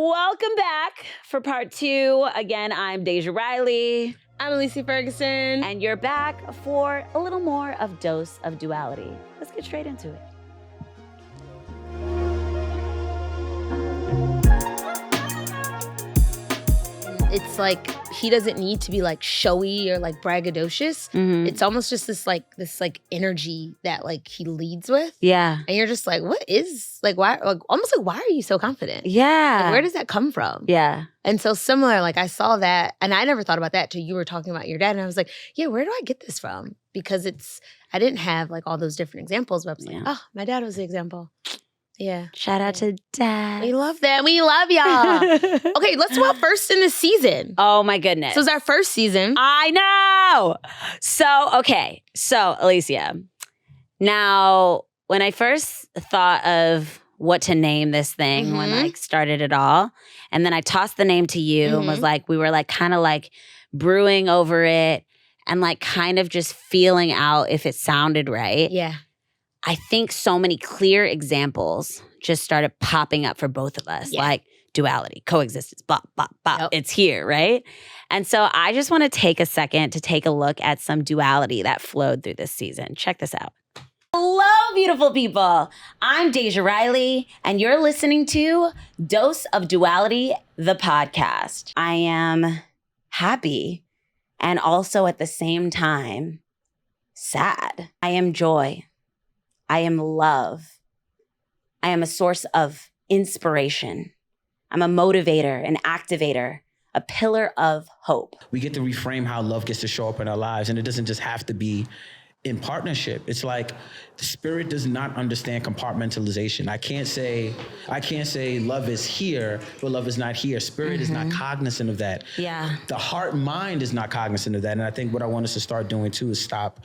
Welcome back for part 2. Again, I'm Deja Riley. I'm Liz Van Voorhis. And you're back for a little more of Dose of Duality. Let's get straight into it. It's like he doesn't need to be like showy or like braggadocious. Mm-hmm. It's almost just this energy that like he leads with. Yeah. And you're just like, what is like why like almost like why are you so confident? Yeah. Like, where does that come from? Yeah. And so similar, like I saw that and I never thought about that till you were talking about your dad. And I was like, yeah, where do I get this from? Because I didn't have like all those different examples, but I was like, oh, my dad was the example. Yeah. Shout out to Dad. We love them. We love y'all. Okay, let's talk about first in the season. Oh my goodness. So it's our first season. I know. So Alicia, now when I first thought of what to name this thing when I started it all, and then I tossed the name to you and was like, we were like kind of like brewing over it and like kind of just feeling out if it sounded right. Yeah. I think so many clear examples just started popping up for both of us, like duality, coexistence, bop, bop, bop. Yep. It's here, right? And so I just want to take a second to take a look at some duality that flowed through this season. Check this out. Hello, beautiful people. I'm Deja Riley, and you're listening to Dose of Duality, the podcast. I am happy and also at the same time sad. I am joy. I am love. I am a source of inspiration. I'm a motivator, an activator, a pillar of hope. We get to reframe how love gets to show up in our lives, and it doesn't just have to be in partnership. It's like the spirit does not understand compartmentalization. I can't say love is here, but love is not here. Spirit is not cognizant of that. Yeah. The heart and mind is not cognizant of that. And I think what I want us to start doing too is stop.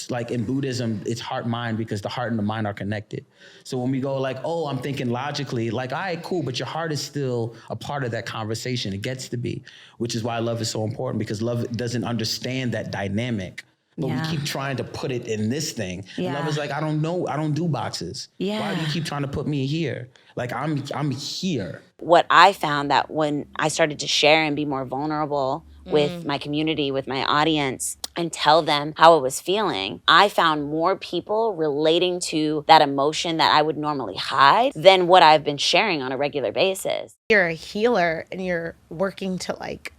Like in Buddhism, it's heart mind because the heart and the mind are connected. So when we go like, oh, I'm thinking logically, like, all right, cool, but your heart is still a part of that conversation. It gets to be, which is why love is so important, because love doesn't understand that dynamic. But we keep trying to put it in this thing. And love is like, I don't know. I don't do boxes. Yeah. Why do you keep trying to put me here? Like, I'm here. What I found that when I started to share and be more vulnerable with my community, with my audience, and tell them how I was feeling, I found more people relating to that emotion that I would normally hide than what I've been sharing on a regular basis. You're a healer and you're working to like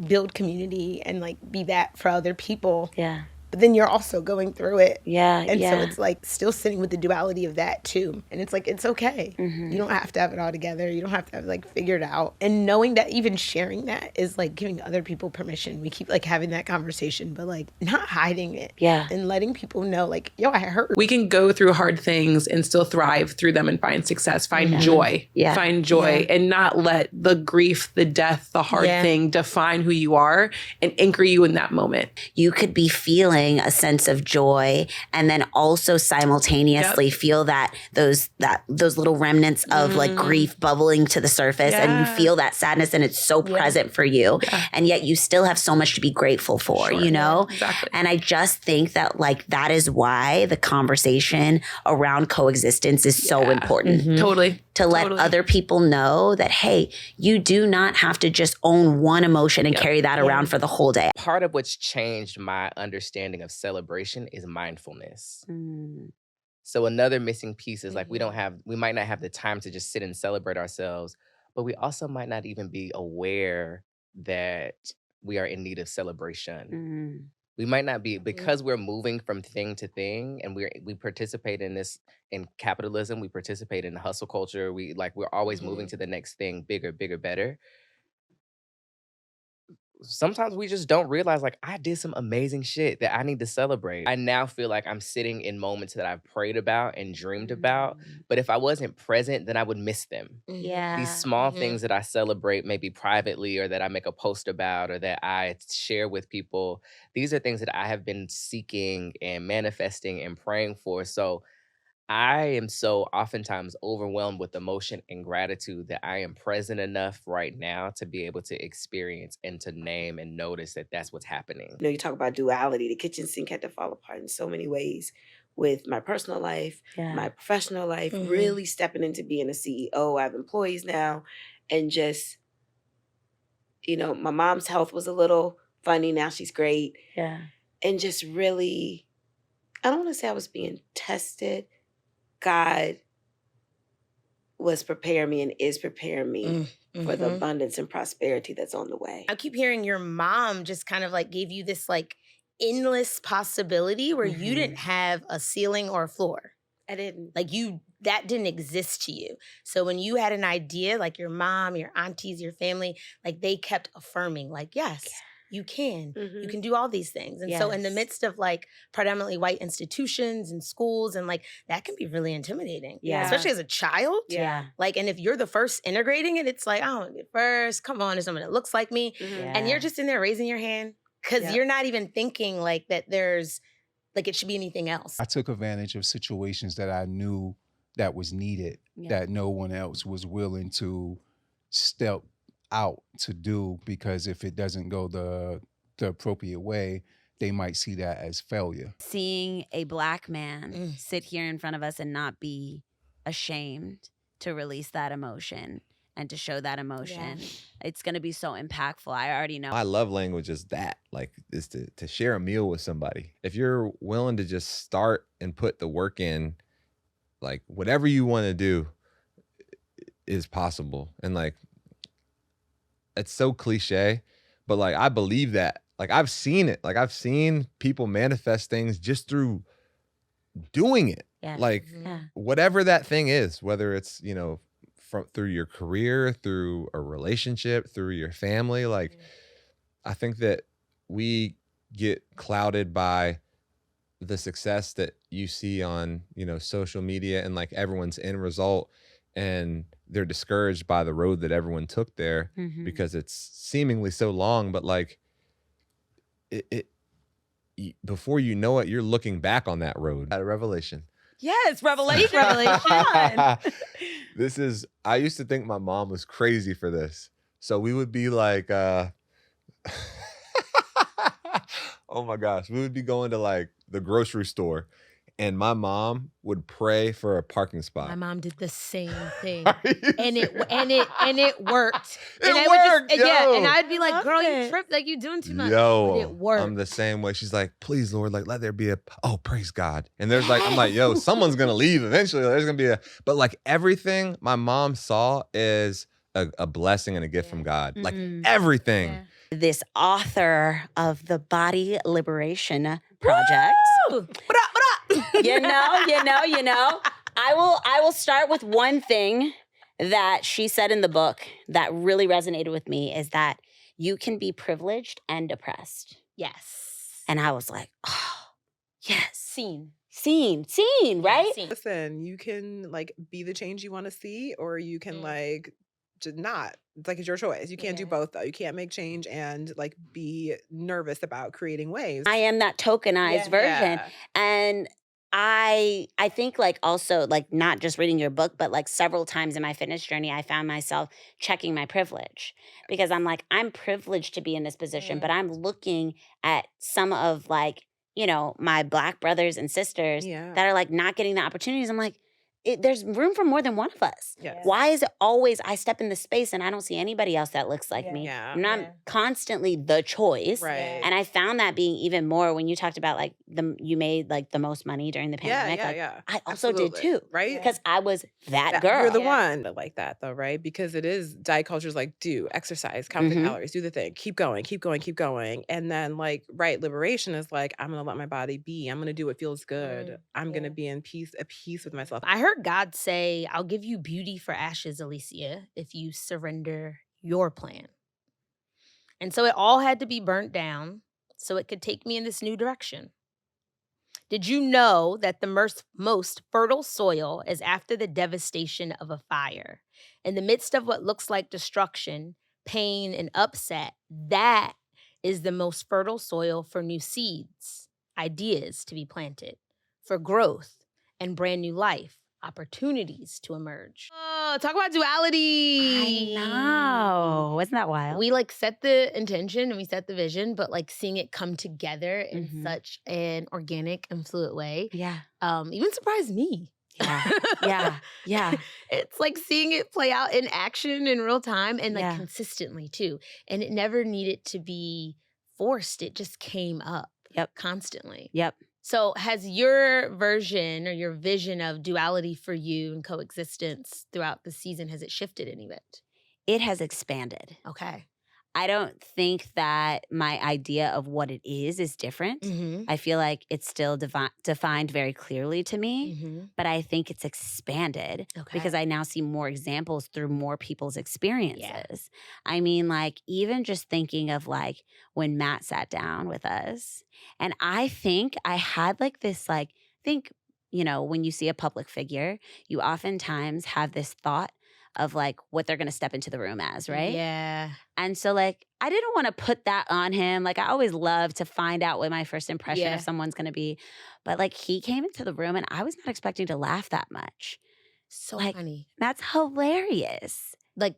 build community and like be that for other people. Yeah. But then you're also going through it. Yeah. And so it's like still sitting with the duality of that too. And it's like, it's okay. You don't have to have it all together. You don't have to have like figured out. And knowing that even sharing that is like giving other people permission. We keep like having that conversation, but like not hiding it. Yeah. And letting people know like, yo, I hurt. We can go through hard things and still thrive through them and find success, find joy. Yeah. Find joy and not let the grief, the death, the hard thing define who you are and anchor you in that moment. You could be feeling a sense of joy and then also simultaneously feel that those little remnants of like grief bubbling to the surface and you feel that sadness and it's so present for you and yet you still have so much to be grateful for, you know? Exactly. And I just think that like that is why the conversation around coexistence is so important. Totally. To let other people know that, hey, you do not have to just own one emotion and carry that around for the whole day. Part of what's changed my understanding of celebration is mindfulness. So another missing piece is like we might not have the time to just sit and celebrate ourselves, but we also might not even be aware that we are in need of celebration. We might not be, because we're moving from thing to thing and we participate in this, in capitalism, we participate in hustle culture. We're always moving to the next thing, bigger, bigger, better. Sometimes we just don't realize like I did some amazing shit that I need to celebrate. I now feel like I'm sitting in moments that I've prayed about and dreamed about, but if I wasn't present, then I would miss them. Yeah. These small things that I celebrate maybe privately or that I make a post about or that I share with people, these are things that I have been seeking and manifesting and praying for. So I am so oftentimes overwhelmed with emotion and gratitude that I am present enough right now to be able to experience and to name and notice that that's what's happening. You know, you talk about duality. The kitchen sink had to fall apart in so many ways with my personal life, my professional life, really stepping into being a CEO. I have employees now. and just, you know, my mom's health was a little funny. Now she's great. Yeah. And just really, I don't want to say I was being tested. God was preparing me and is preparing me for the abundance and prosperity that's on the way. I keep hearing your mom just kind of like gave you this like endless possibility where you didn't have a ceiling or a floor. I didn't. Like that didn't exist to you. So when you had an idea, like your mom, your aunties, your family, like they kept affirming, like, yes, you can. You can do all these things. And so in the midst of like predominantly white institutions and schools and like that can be really intimidating. Yeah. Especially as a child. Yeah. Like, and if you're the first integrating it, it's like, I don't want to be first. Come on, there's someone that looks like me. And you're just in there raising your hand because you're not even thinking like that there's like it should be anything else. I took advantage of situations that I knew that was needed, that no one else was willing to step out to do, because if it doesn't go the appropriate way, they might see that as failure. Seeing a Black man sit here in front of us and not be ashamed to release that emotion and to show that emotion, it's going to be so impactful. I already know. My love language is that, like, is to share a meal with somebody. If you're willing to just start and put the work in, like, whatever you want to do is possible. And, like, it's so cliche, but, like, I believe that. Like, I've seen it. Like, I've seen people manifest things just through doing it. Yes. Like, whatever that thing is, whether it's, you know, through your career, through a relationship, through your family. Like, I think that we get clouded by the success that you see on, you know, social media and like everyone's end result, and they're discouraged by the road that everyone took there because it's seemingly so long, but like before you know it, you're looking back on that road at a revelation. Yes, revelation. This is, I used to think my mom was crazy for this. So we would be like, oh my gosh, we would be going to like the grocery store and my mom would pray for a parking spot. My mom did the same thing. and it worked. It worked, yo. And I'd be like, girl, you tripped, like you doing too much. Yo, but it worked. I'm the same way. She's like, please, Lord, like let there be praise God. And there's like, I'm like, yo, someone's gonna leave eventually. There's gonna be but like everything my mom saw is a blessing and a gift from God. Like everything. Yeah. This author of the Body Liberation Project. You know. I will start with one thing that she said in the book that really resonated with me is that you can be privileged and depressed. Yes. And I was like, oh, yes. Seen, right? Seen. Listen, you can like be the change you want to see, or you can like just not. It's like it's your choice. You can't do both though. You can't make change and like be nervous about creating waves. I am that tokenized version. And I think like also like not just reading your book, but like several times in my fitness journey, I found myself checking my privilege because I'm like, I'm privileged to be in this position, but I'm looking at some of like, you know, my Black brothers and sisters that are like not getting the opportunities. I'm like, there's room for more than one of us. Yes. Why is it always I step in the space and I don't see anybody else that looks like me? And I'm constantly the choice. Right. And I found that being even more when you talked about like you made like the most money during the pandemic. I also did too. Right. Because I was that girl. You're the one like that though, right? Because it is diet culture is like do exercise, count the calories, do the thing, keep going. And then like liberation is like, I'm gonna let my body be. I'm gonna do what feels good. I'm gonna be at peace with myself. I heard God say, I'll give you beauty for ashes, Alicia, if you surrender your plan. And so it all had to be burnt down so it could take me in this new direction. Did you know that the most fertile soil is after the devastation of a fire? In the midst of what looks like destruction, pain, and upset, that is the most fertile soil for new seeds, ideas to be planted, for growth and brand new life. Opportunities to emerge. Oh, talk about duality. I know. Wasn't that wild? We like set the intention and we set the vision, but like seeing it come together in such an organic and fluid way. Yeah. Even surprised me. Yeah. It's like seeing it play out in action in real time and like consistently too. And it never needed to be forced. It just came up constantly. Yep. So has your version or your vision of duality for you and coexistence throughout the season, has it shifted any bit? It has expanded. Okay. I don't think that my idea of what it is different. Mm-hmm. I feel like it's still defined very clearly to me, Mm-hmm. but I think it's expanded because I now see more examples through more people's experiences. Yeah. I mean, like, even just thinking of like when Matt sat down with us, and I think I had like this, like, you know, when you see a public figure, you oftentimes have this thought of like what they're going to step into the room as, right? Yeah. And so like, I didn't want to put that on him. Like, I always love to find out what my first impression of someone's going to be. But like, he came into the room and I was not expecting to laugh that much. So like, funny. That's hilarious. Like,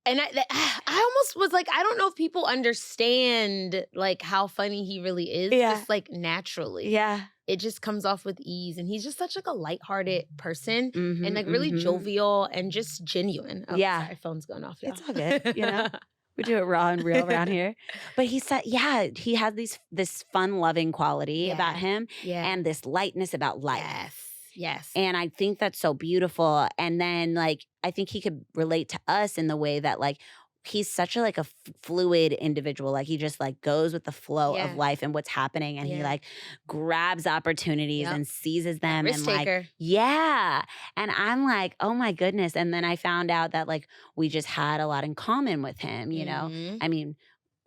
and I almost was like, I don't know if people understand like how funny he really is. Just like naturally. Yeah. It just comes off with ease. And he's just such like a lighthearted person and like really jovial and just genuine. Oh, sorry, phone's going off. Y'all. It's all good. You know, we do it raw and real around here. But he said, he had this fun-loving quality about him and this lightness about life. Yes. And I think that's so beautiful. And then like, I think he could relate to us in the way that like, he's such a like a fluid individual. Like he just like goes with the flow of life and what's happening. And he like grabs opportunities and seizes them. Risk and taker. Like, yeah. And I'm like, oh my goodness. And then I found out that like, we just had a lot in common with him, you know? I mean,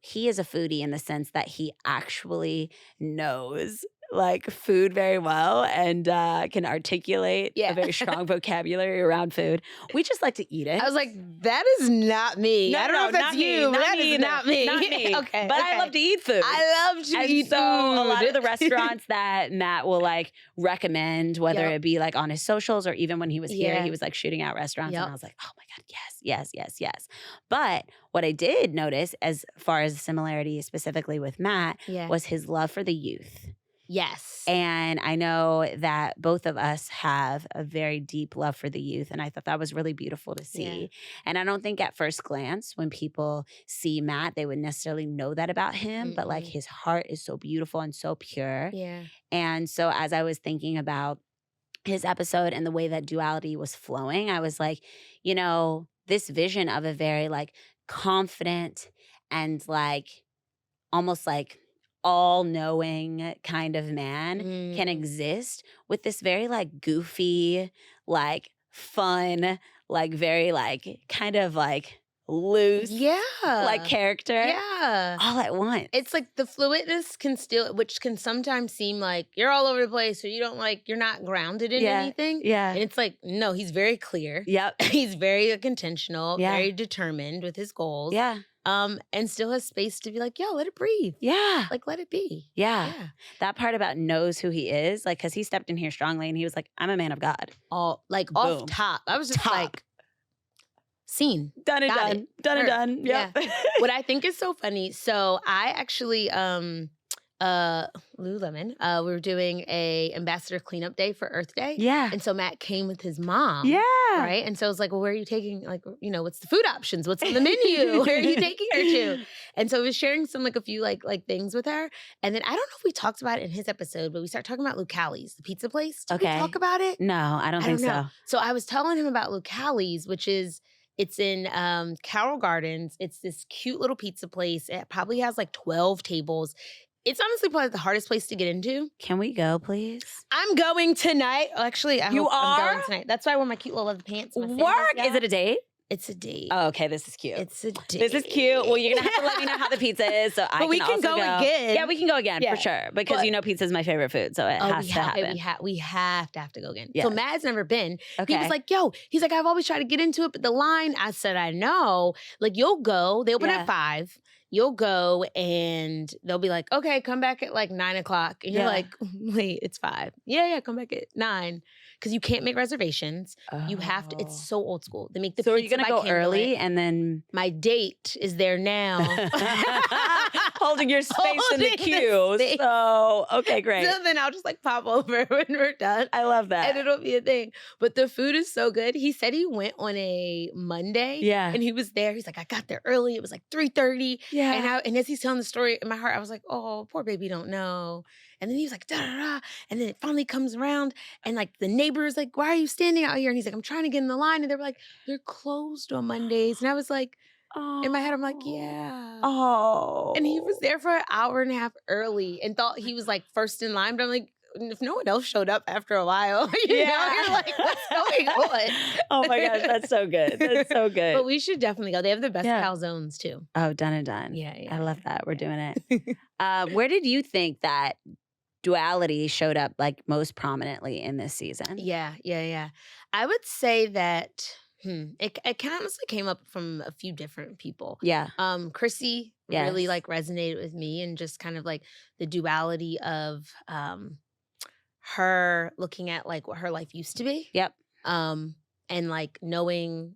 he is a foodie in the sense that he actually knows like food very well and can articulate a very strong vocabulary around food. We just like to eat it. I was like, that is not me. I don't know if that's you, but that is not me. Not me. Okay. But I love to eat food. I love to eat food. A lot of the restaurants that Matt will like recommend, whether it be like on his socials or even when he was here, he was like shooting out restaurants. And I was like, oh my God, yes. But what I did notice as far as the similarity specifically with Matt was his love for the youth. Yes. And I know that both of us have a very deep love for the youth. And I thought that was really beautiful to see. Yeah. And I don't think at first glance, when people see Matt, they would necessarily know that about him. Mm-hmm. But like his heart is so beautiful and so pure. Yeah. And so as I was thinking about his episode and the way that duality was flowing, I was like, you know, this vision of a very like confident and like almost like all-knowing kind of man can exist with this very like goofy, like fun, like very like kind of like loose like character all at once. It's like the fluidness can still, which can sometimes seem like you're all over the place or you don't like, you're not grounded in anything. Yeah. And it's like, no, he's very clear. Yep. He's very intentional, very determined with his goals. Yeah. And still has space to be like, yo, let it breathe. Yeah. Like, let it be. Yeah. That part about knows who he is, like, because he stepped in here strongly and he was like, I'm a man of God. All like off top. I was just like, seen. Done and done. Done and done. Yep. Yeah. What I think is so funny. So I actually, Lululemon, we were doing a ambassador cleanup day for Earth Day. Yeah. And so Matt came with his mom. Yeah. Right. And so I was like, well, where are you taking, like, you know, what's the food options? What's on the menu? Where are you taking her to? And so I was sharing some, like a few like things with her. And then I don't know if we talked about it in his episode, but we started talking about Lucali's, the pizza place. Did we talk about it? No, I don't think so. So I was telling him about Lucali's, which is, it's in Carroll Gardens. It's this cute little pizza place. It probably has like 12 tables. It's honestly probably the hardest place to get into. Can we go, please? I'm going tonight. Actually, I'm going tonight. That's why I wore my cute little leather pants. Work? Is it a date? It's a date. Oh, okay. This is cute. It's a date. This is cute. Well, you're going to have to let me know how the pizza is so I we can also go again. Yeah, we can go again for sure. Because you know pizza is my favorite food. So it has to happen. We have to go again. Yes. So Matt's never been. Okay. He was like, he's like, I've always tried to get into it, but the line, I said, I know. Like, you'll go. They open at 5. You'll go and they'll be like, okay, come back at like 9 o'clock. And you're like, wait, it's 5. Yeah, come back at 9. Because you can't make reservations. Oh. You have to, it's so old school. They make the So pizza are you going to go early and then? My date is there now. holding your space in the queue. So, okay, great. So then I'll just like pop over when we're done. I love that. And it'll be a thing. But the food is so good. He said he went on a Monday. Yeah. And he was there. He's like, I got there early. It was like 3:30. Yeah. And as he's telling the story, in my heart, I was like, oh, poor baby don't know. And then he was like, da da da. And then it finally comes around. And like the neighbor's like, why are you standing out here? And he's like, I'm trying to get in the line. And they were like, they're closed on Mondays. And I was like, in my head, I'm like, yeah. Oh. And he was there for an hour and a half early and thought he was like first in line. But I'm like, if no one else showed up after a while, you know, you're like, what's going on? Oh my gosh, that's so good. That's so good. But we should definitely go. They have the best calzones too. Oh, done and done. Yeah. I love that. We're doing it. Where did you think that duality showed up like most prominently in this season? Yeah. I would say that it kind of honestly came up from a few different people. Yeah. Chrissy really like resonated with me, and just kind of like the duality of her looking at like what her life used to be. Yep. And like feeling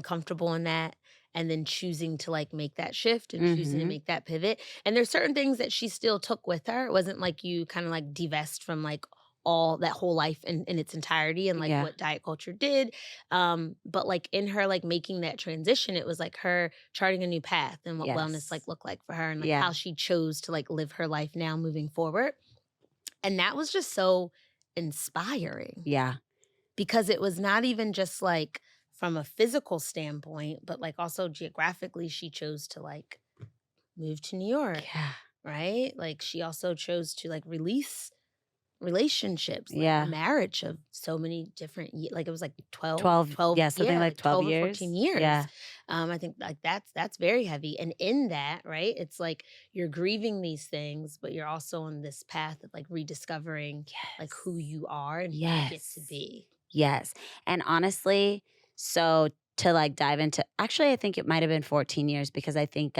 comfortable in that, and then choosing to like make that shift and choosing to make that pivot. And there's certain things that she still took with her. It wasn't like you kind of like divest from like all that whole life in its entirety and like what diet culture did. But like in her like making that transition, it was like her charting a new path and what wellness like looked like for her, and like how she chose to like live her life now moving forward. And that was just so inspiring. Yeah. Because it was not even just like from a physical standpoint, but like also geographically, she chose to like move to New York. Yeah. Right? Like she also chose to like release relationships, like a marriage of so many different like it was like 12 yeah, something like 12 years. 14 years. Yeah. I think like that's very heavy. And in that, right, it's like you're grieving these things, but you're also on this path of like rediscovering like who you are and who you get to be. Yes. And honestly, so to like dive into, actually, I think it might have been 14 years because I think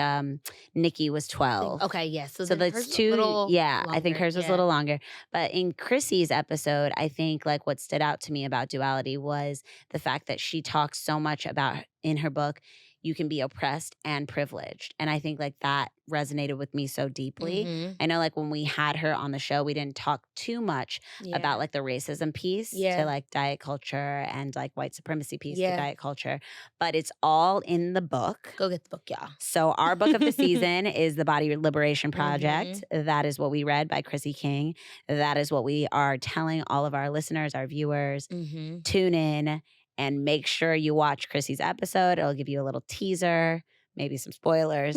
Nikki was 12. Okay, yes. So that's two. I think hers was a little longer. But in Chrissy's episode, I think like what stood out to me about duality was the fact that she talks so much about in her book, you can be oppressed and privileged. And I think like that resonated with me so deeply. I know like when we had her on the show, we didn't talk too much about like the racism piece to like diet culture and like white supremacy piece to diet culture. But it's all in the book. Go get the book, y'all. So our book of the season is The Body Liberation Project. That is what we read by Chrissy King. That is what we are telling all of our listeners, our viewers. Tune in. And make sure you watch Chrissy's episode. It'll give you a little teaser, maybe some spoilers.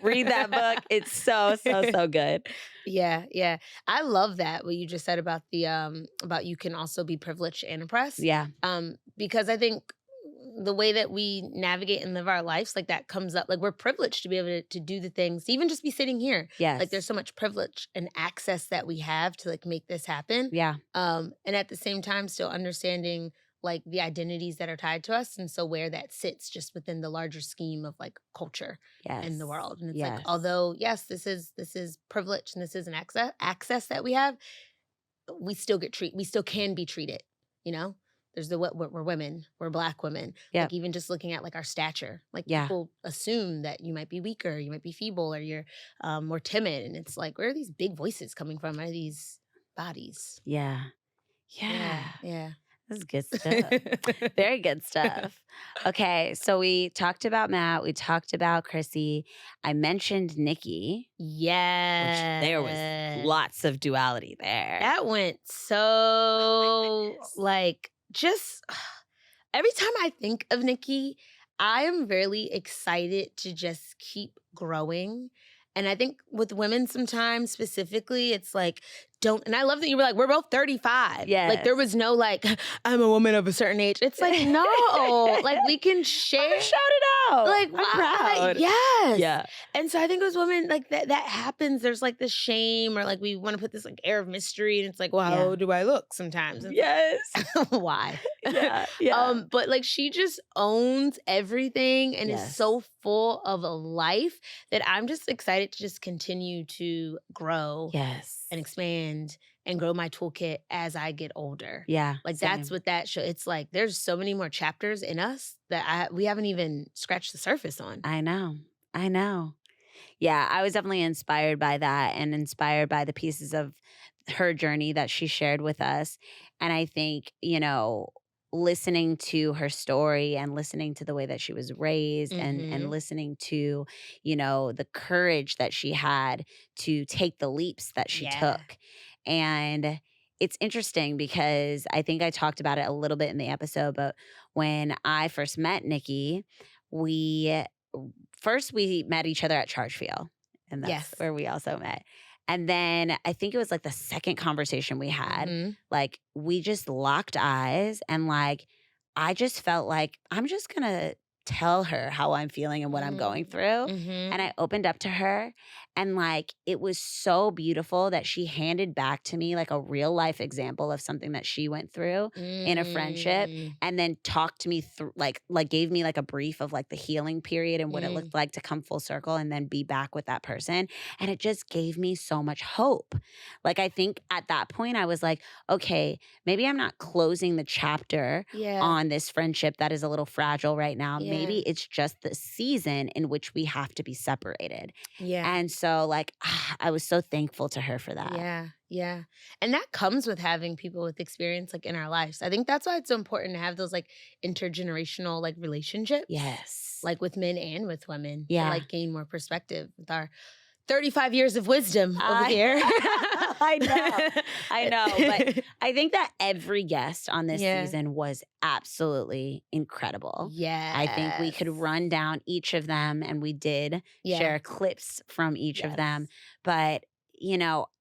Read that book. It's so good. Yeah. I love that, what you just said about the about you can also be privileged and oppressed. Yeah. Because I think the way that we navigate and live our lives, like that comes up. Like we're privileged to be able to do the things, even just be sitting here. Yes. Like there's so much privilege and access that we have to like make this happen. Yeah. And at the same time, still understanding like the identities that are tied to us. And so where that sits just within the larger scheme of like culture in the world. And it's like, although, yes, this is privilege and this is an access that we have, we still can be treated, you know? There's we're women, we're Black women. Like even just looking at like our stature, like people assume that you might be weaker, you might be feeble, or you're more timid. And it's like, where are these big voices coming from? Are these bodies? Yeah. This is good stuff. Very good stuff. Okay, so we talked about Matt. We talked about Chrissy. I mentioned Nikki. Yeah. There was lots of duality there. That went so like just every time I think of Nikki, I am really excited to just keep growing. And I think with women sometimes specifically, it's like, and I love that you were like, we're both 35. Yeah. Like there was no like, I'm a woman of a certain age. It's like, no, like we can share. Shout it out. Like, I'm proud. Yes. Yeah. And so I think it was women like that happens. There's like this shame, or like we want to put this like air of mystery, and it's like, well, how do I look sometimes? And yes. Why? Yeah. But like she just owns everything and is so full of a life that I'm just excited to just continue to grow. Yes. And expand and grow my toolkit as I get older. Yeah. Like that's what that show. It's like there's so many more chapters in us that we haven't even scratched the surface on. I know. Yeah, I was definitely inspired by that and inspired by the pieces of her journey that she shared with us. And I think, listening to her story and listening to the way that she was raised and listening to, the courage that she had to take the leaps that she took. And it's interesting because I think I talked about it a little bit in the episode, but when I first met Nikki, we met each other at Chargefield, and that's where we also met. And then I think it was like the second conversation we had, like we just locked eyes and like I just felt like I'm just going to tell her how I'm feeling and what I'm going through. And I opened up to her and like it was so beautiful that she handed back to me like a real life example of something that she went through in a friendship and then talked to me through like gave me like a brief of like the healing period and what it looked like to come full circle and then be back with that person. And it just gave me so much hope. Like I think at that point I was like, okay, maybe I'm not closing the chapter on this friendship that is a little fragile right now. Maybe it's just the season in which we have to be separated. Yeah. And so like, I was so thankful to her for that. Yeah. Yeah. And that comes with having people with experience like in our lives. I think that's why it's so important to have those like intergenerational like relationships. Yes. Like with men and with women. Yeah. To like gain more perspective with our 35 years of wisdom over here. I know. But I think that every guest on this season was absolutely incredible. Yeah. I think we could run down each of them and we did share clips from each of them. But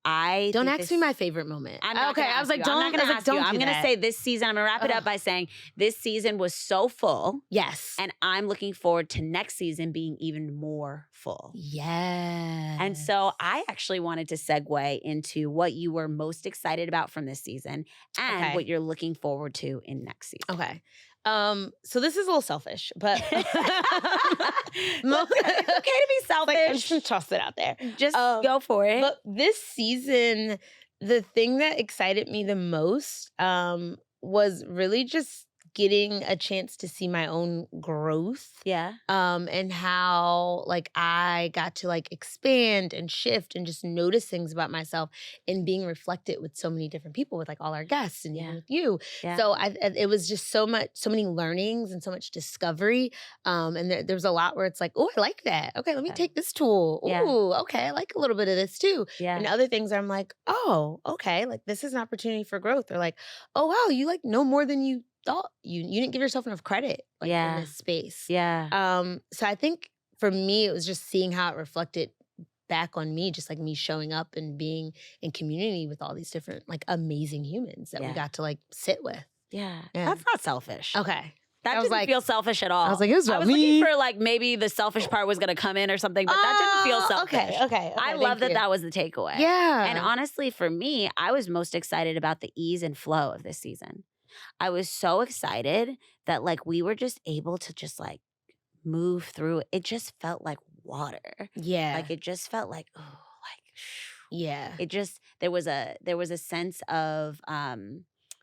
I don't ask me my favorite moment. I'm not okay. I was like, I'm going to say this season. I'm going to wrap it up by saying this season was so full. Yes. And I'm looking forward to next season being even more full. Yes. And so I actually wanted to segue into what you were most excited about from this season and what you're looking forward to in next season. Okay. So this is a little selfish, but okay to be selfish. Like, I'm just gonna toss it out there. Just go for it. But this season, the thing that excited me the most was really just getting a chance to see my own growth. Yeah. And how like I got to like expand and shift and just notice things about myself and being reflected with so many different people, with like all our guests and even with you. Yeah. So it was just so many learnings and so much discovery. And there was a lot where it's like, oh, I like that. Okay, let me take this tool. Oh, okay, I like a little bit of this too. Yeah. And other things I'm like, oh, okay, like this is an opportunity for growth. Or like, oh wow, you like know more than you thought. You didn't give yourself enough credit in this space. Yeah. So I think for me, it was just seeing how it reflected back on me, just like me showing up and being in community with all these different like amazing humans that we got to like sit with. Yeah. That's not selfish. Okay. That didn't like, feel selfish at all. I was like, it was about me. Looking for like maybe the selfish part was going to come in or something, but that didn't feel selfish. Okay. I love that was the takeaway. Yeah. And honestly, for me, I was most excited about the ease and flow of this season. I was so excited that like we were just able to just like move through. It just felt like water. Yeah. Like it just felt like, oh, like, yeah. It just, there was a sense of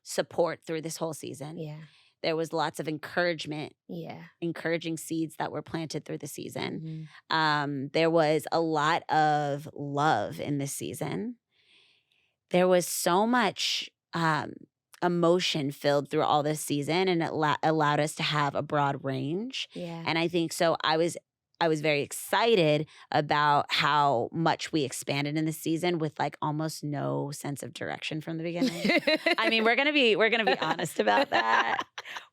support through this whole season. Yeah. There was lots of encouragement. Yeah. Encouraging seeds that were planted through the season. Mm-hmm. There was a lot of love in this season. There was so much emotion filled through all this season, and it allowed us to have a broad range. Yeah. And I think so I was very excited about how much we expanded in the season with like almost no sense of direction from the beginning. I mean, we're gonna be honest about that.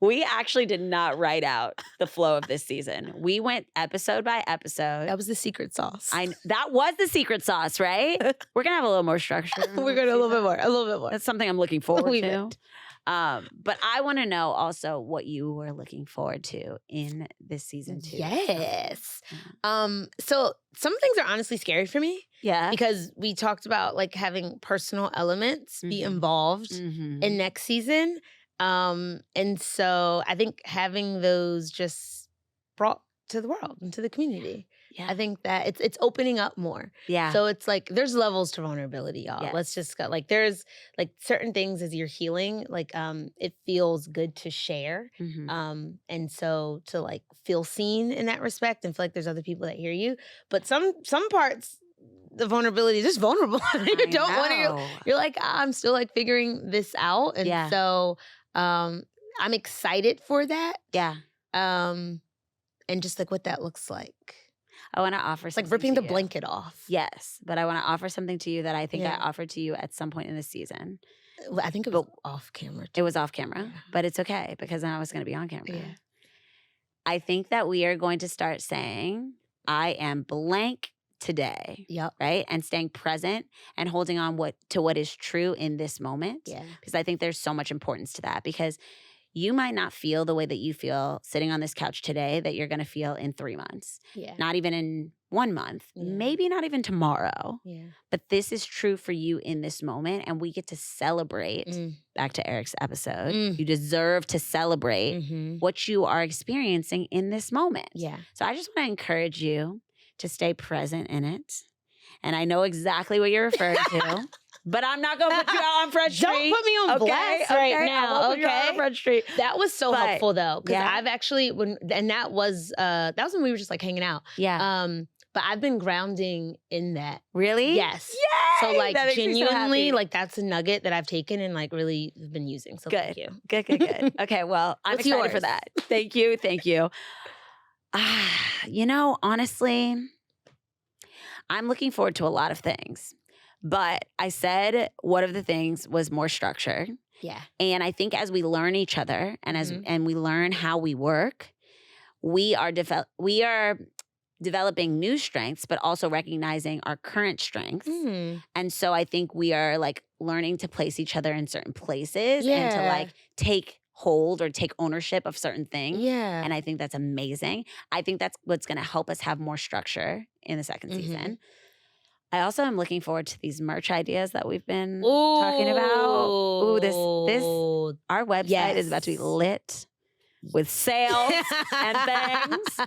We actually did not write out the flow of this season. We went episode by episode. That was the secret sauce. That was the secret sauce, right? We're gonna have a little more structure. We're gonna a little bit more. That's something I'm looking forward to. But I want to know also what you were looking forward to in this season too. Yes. So some things are honestly scary for me. Yeah. Because we talked about like having personal elements be involved in next season. And so I think having those just brought to the world and to the community. Yeah. I think that it's opening up more. Yeah. So it's like there's levels to vulnerability, y'all. Yes. Let's just go. Like there's like certain things as you're healing, like it feels good to share. And so to like feel seen in that respect and feel like there's other people that hear you. But some parts, the vulnerability is just vulnerable. You don't want to. You're like, I'm still like figuring this out. And so I'm excited for that. Yeah. And just like what that looks like. I want to offer something. It's like ripping the blanket off. Yes, but I want to offer something to you that I think I offered to you at some point in the season. I think it was off camera. It was off camera, but it's okay because then I was going to be on camera. Yeah. I think that we are going to start saying, I am blank today. Yep. Right? And staying present and holding on to what is true in this moment. Yeah. Because I think there's so much importance to that because you might not feel the way that you feel sitting on this couch today that you're going to feel in 3 months. Yeah. Not even in 1 month. Yeah. Maybe not even tomorrow. Yeah. But this is true for you in this moment. And we get to celebrate, back to Eric's episode, you deserve to celebrate what you are experiencing in this moment. Yeah. So I just want to encourage you to stay present in it. And I know exactly what you're referring to. But I'm not going to put you out on Front Street. Don't put me on blast right now. Okay. On Front Street. That was so helpful though. Because I've actually, that was when we were just like hanging out. Yeah. But I've been grounding in that. Really? Yes. Yay! So like genuinely, so like that's a nugget that I've taken and like really been using. So thank you. Good. Okay, well, I'm excited for that. Thank you. Honestly, I'm looking forward to a lot of things. But I said one of the things was more structure. Yeah. And I think as we learn each other and and we learn how we work, we are developing new strengths, but also recognizing our current strengths. And so I think we are like learning to place each other in certain places and to like take hold or take ownership of certain things. Yeah. And I think that's amazing. I think that's what's going to help us have more structure in the second season. I also am looking forward to these merch ideas that we've been talking about. Ooh, this our website is about to be lit with sales and things.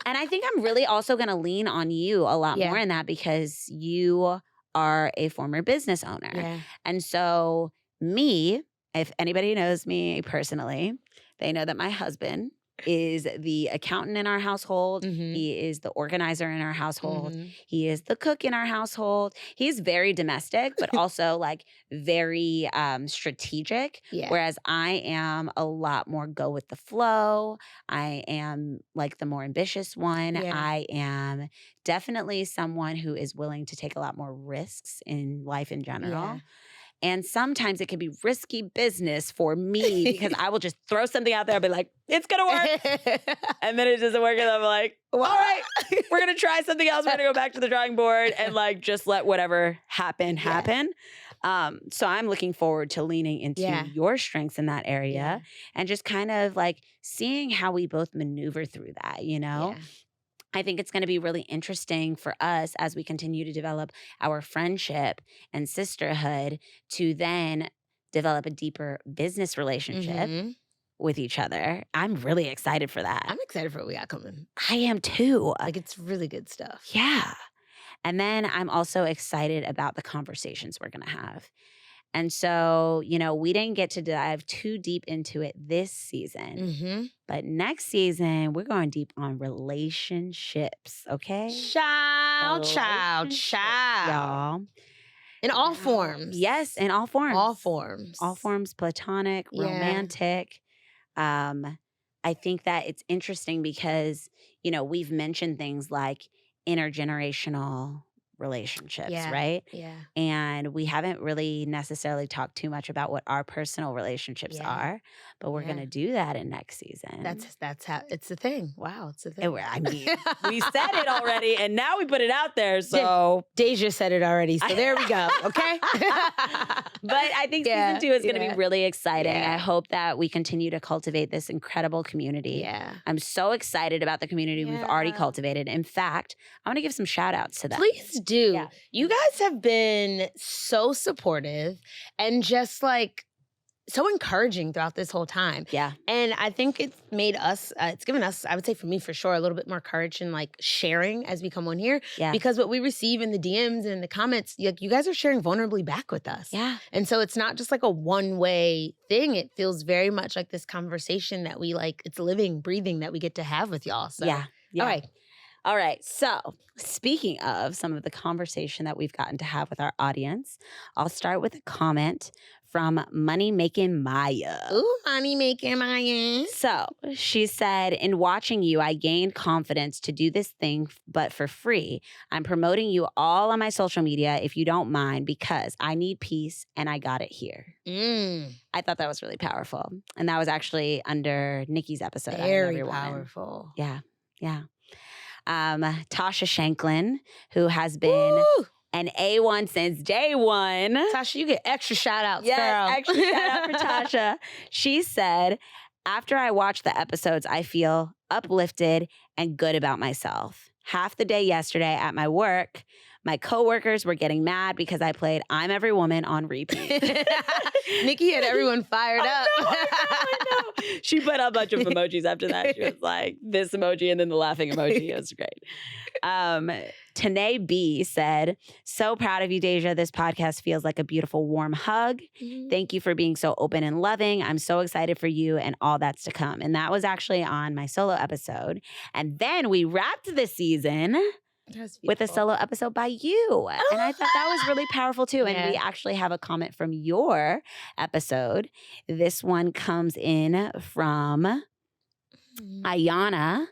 And I think I'm really also going to lean on you a lot more in that because you are a former business owner. Yeah. And so if anybody knows me personally, they know that my husband is the accountant in our household. He is the organizer in our household. He is the cook in our household. He's very domestic, but also like very strategic. Yeah. Whereas I am a lot more go with the flow. I am like the more ambitious one. Yeah. I am definitely someone who is willing to take a lot more risks in life in general. Yeah. And sometimes it can be risky business for me because I will just throw something out there and be like, it's going to work. And then it doesn't work. And I'm like, all right, we're going to try something else. We're going to go back to the drawing board and like just let whatever happen. So I'm looking forward to leaning into your strengths in that area and just kind of like seeing how we both maneuver through that, you know? Yeah. I think it's going to be really interesting for us as we continue to develop our friendship and sisterhood to then develop a deeper business relationship with each other. I'm really excited for that. I'm excited for what we got coming. I am too. Like it's really good stuff. Yeah. And then I'm also excited about the conversations we're going to have. And so, we didn't get to dive too deep into it this season. But next season, we're going deep on relationships, okay? Child. Y'all. In all forms. Yes, in all forms. All forms. All forms, platonic, romantic. I think that it's interesting because, we've mentioned things like intergenerational relationships, right? Yeah. And we haven't really necessarily talked too much about what our personal relationships are, but we're going to do that in next season. That's how it's a thing. Wow, it's a thing. I mean, we said it already and now we put it out there. So Deja said it already. So there we go. Okay. But I think season 2 is going to be really exciting. I hope that we continue to cultivate this incredible community. Yeah. I'm so excited about the community we've already cultivated. In fact, I want to give some shout outs to them. Please do. You guys have been so supportive and just like so encouraging throughout this whole time. Yeah. And I think it's made us, it's given us, I would say for me for sure, a little bit more courage in like sharing as we come on here. Yeah. Because what we receive in the DMs and in the comments, you guys are sharing vulnerably back with us. Yeah. And so it's not just like a one-way thing. It feels very much like this conversation that we like, it's living, breathing that we get to have with y'all. So, yeah. All right. All right. So, speaking of some of the conversation that we've gotten to have with our audience, I'll start with a comment from Money Making Maya. Ooh, Money Making Maya. So, she said, in watching you, I gained confidence to do this thing, but for free. I'm promoting you all on my social media if you don't mind, because I need peace and I got it here. I thought that was really powerful. And that was actually under Nikki's episode. Very powerful. Yeah. Yeah. Tasha Shanklin, who has been an A1 since day one. Tasha, you get extra shout outs, yes, girl. Extra shout out for Tasha. She said, after I watch the episodes, I feel uplifted and good about myself. Half the day yesterday at my work, my coworkers were getting mad because I played I'm Every Woman on repeat. Nikki had everyone fired up. I know. She put a bunch of emojis after that. She was like, this emoji and then the laughing emoji. It was great. Tanae B said, so proud of you, Deja. This podcast feels like a beautiful, warm hug. Thank you for being so open and loving. I'm so excited for you and all that's to come. And that was actually on my solo episode. And then we wrapped the season with a solo episode by you. And I thought that was really powerful too. And we actually have a comment from your episode. This one comes in from Ayana.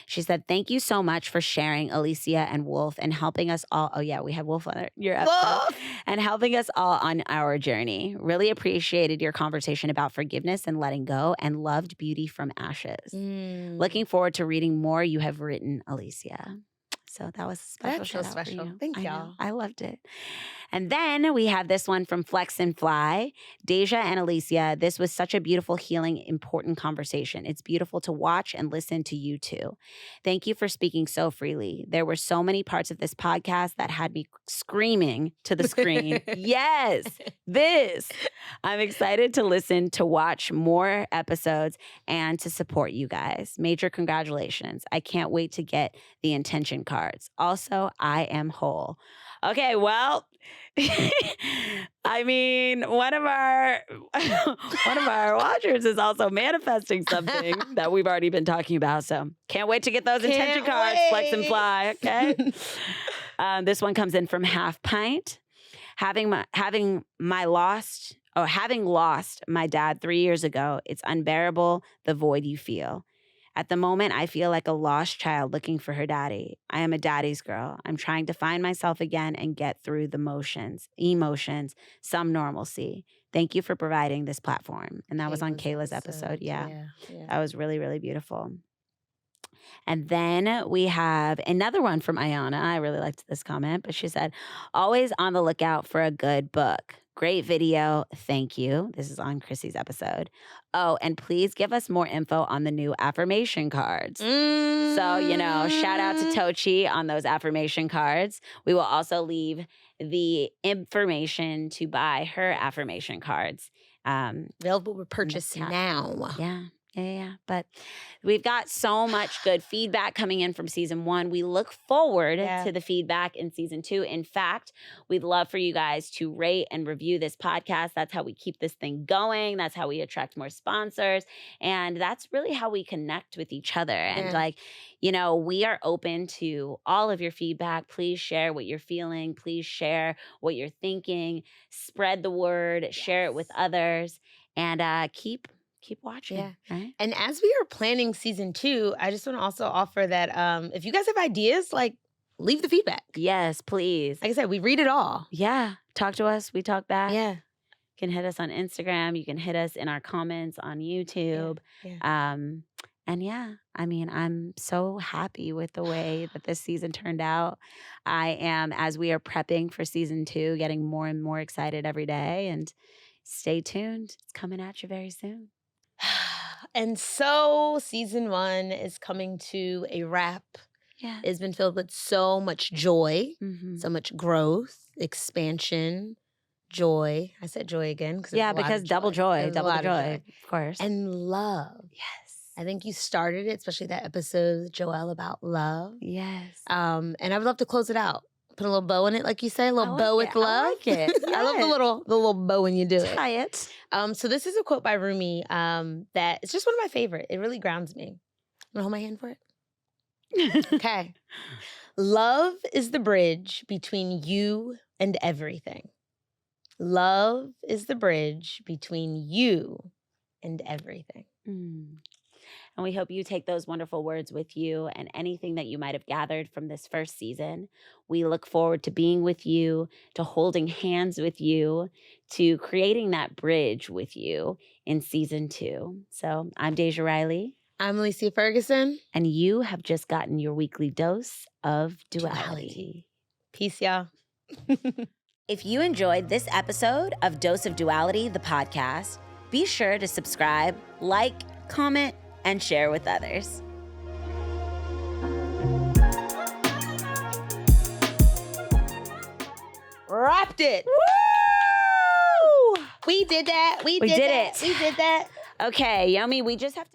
She said, thank you so much for sharing Alicia and Wolf and helping us all. Oh yeah, we had Wolf on your episode. And helping us all on our journey. Really appreciated your conversation about forgiveness and letting go, and loved Beauty from Ashes. Looking forward to reading more you have written, Alicia. So that was a special. That's so special. Thank y'all. I loved it. And then we have this one from Flex and Fly. Deja and Alicia, this was such a beautiful, healing, important conversation. It's beautiful to watch and listen to you two. Thank you for speaking so freely. There were so many parts of this podcast that had me screaming to the screen. Yes, this. I'm excited to listen, to watch more episodes, and to support you guys. Major congratulations. I can't wait to get the intention cards. Also, I am whole. Okay, well, I mean, one of our watchers is also manifesting something that we've already been talking about. So can't wait to get those intention cards, Flex and Fly. Okay. This one comes in from Half Pint. Having lost my dad 3 years ago, it's unbearable the void you feel. At the moment, I feel like a lost child looking for her daddy. I am a daddy's girl. I'm trying to find myself again and get through the emotions, some normalcy. Thank you for providing this platform. And that was on Kayla's episode. Yeah. That was really, really beautiful. And then we have another one from Ayana. I really liked this comment, but she said, always on the lookout for a good book. Great video. Thank you. This is on Chrissy's episode. Oh, and please give us more info on the new affirmation cards. So, shout out to Tochi on those affirmation cards. We will also leave the information to buy her affirmation cards. Available for purchase now. Yeah. But we've got so much good feedback coming in from season 1. We look forward to the feedback in season 2. In fact, we'd love for you guys to rate and review this podcast. That's how we keep this thing going. That's how we attract more sponsors. And that's really how we connect with each other. And we are open to all of your feedback. Please share what you're feeling. Please share what you're thinking. Spread the word. Share it with others. And keep watching. Yeah. Right? And as we are planning season 2, I just want to also offer that if you guys have ideas, leave the feedback. Yes, please. Like I said, we read it all. Yeah. Talk to us. We talk back. Yeah. You can hit us on Instagram. You can hit us in our comments on YouTube. I'm so happy with the way that this season turned out. I am, as we are prepping for season 2, getting more and more excited every day. And stay tuned. It's coming at you very soon. And so season 1 is coming to a wrap. Yeah. It's been filled with so much joy, so much growth, expansion, joy. I said joy again. Because double joy, of course. And love. Yes. I think you started it, especially that episode with Joelle about love. Yes. And I would love to close it out. Put a little bow in it, like you say, a little bow with love. I like it. Yes. I love the little bow when you do it. Tie it. So this is a quote by Rumi that it's just one of my favorite. It really grounds me. Want to hold my hand for it? Okay. Love is the bridge between you and everything. Love is the bridge between you and everything. And we hope you take those wonderful words with you and anything that you might have gathered from this first season. We look forward to being with you, to holding hands with you, to creating that bridge with you in season 2. So I'm Deja Riley. I'm Alicia Ferguson. And you have just gotten your weekly dose of duality. Peace, y'all. If you enjoyed this episode of Dose of Duality, the podcast, be sure to subscribe, like, comment, and share with others. Wrapped it. Woo! We did that. We did it. We did that. Okay, Yomi, we just have to